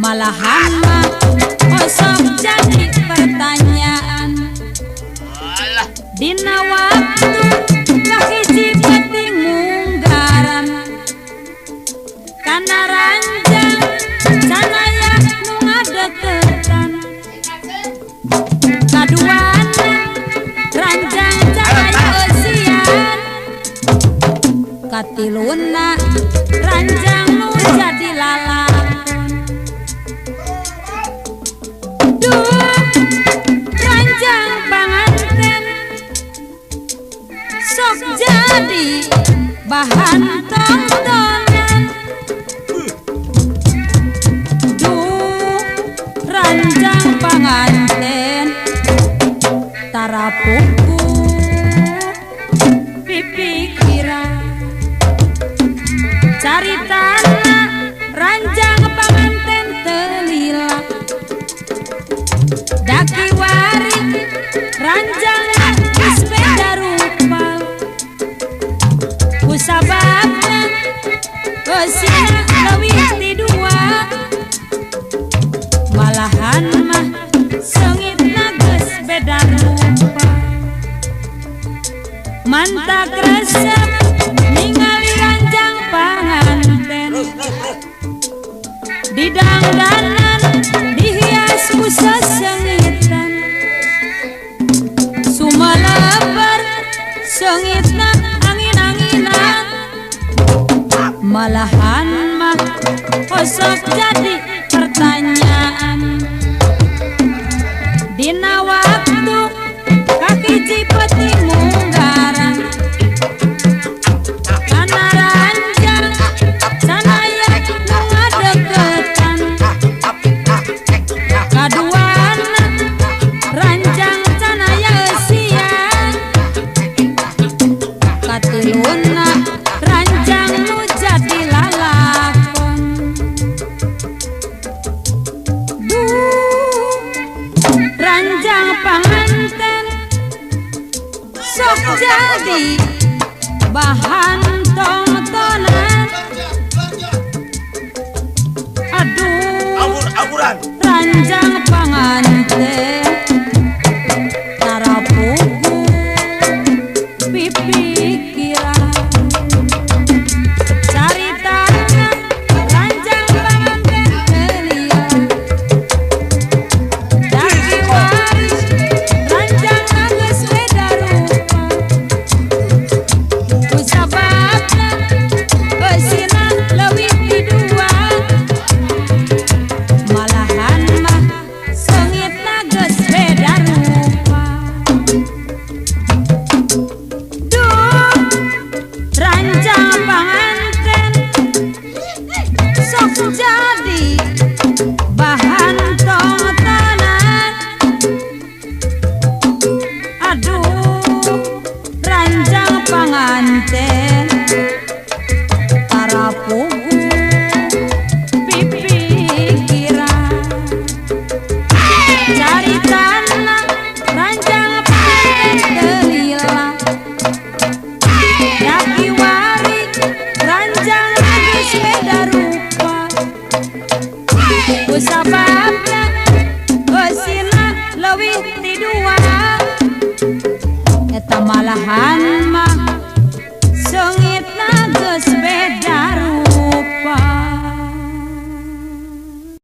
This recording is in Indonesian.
malahan mah kosong jadi pertanyaan. Dina waktu kahiji penting munggaran kana ranjang sanaya nu ngadeketan kaduana ranjang sanaya eusian katiluna ranjang nu jadi lalakon. Duh ranjang panganten sok jadi bahan tontonan. Duh ranjang panganten tarapuku pipikiran caritana ranjang panganten telila daki wari ranjang sepeda rupa kusababna kesina leuwih ti dua malahan mah seungitna geus beda rupa mantak resep ningali ranjang panganten di dangdanan dihias ku sesengitan sumalebar seungitna angin-anginan malahan mah kosok jadi pertanyaan. Dina waktu kahiji peti munggaran kana ranjang sanaya nu ngadeketan kaduana ranjang sanaya eusian katiluna ranjang nu jadi lalakon. Duh ranjang panganten sok jadi bahan tontonan. Aduh ranjang panganten tarapuku pipikiran caritana ranjang panganten telia daki wari ranjang geus beda rupa kusababna eusina leuwih ti dua malahan mah seungitna geus beda rupa. Duh ranjang panganten sok jadi bahan tontonan. Aduh ranjang panganten tarapugu pipikiran caritana ranjang panganten telila daki wari ranjang geus beda rupa kusababna eusina leuwih ti dua eta malahan mah seungit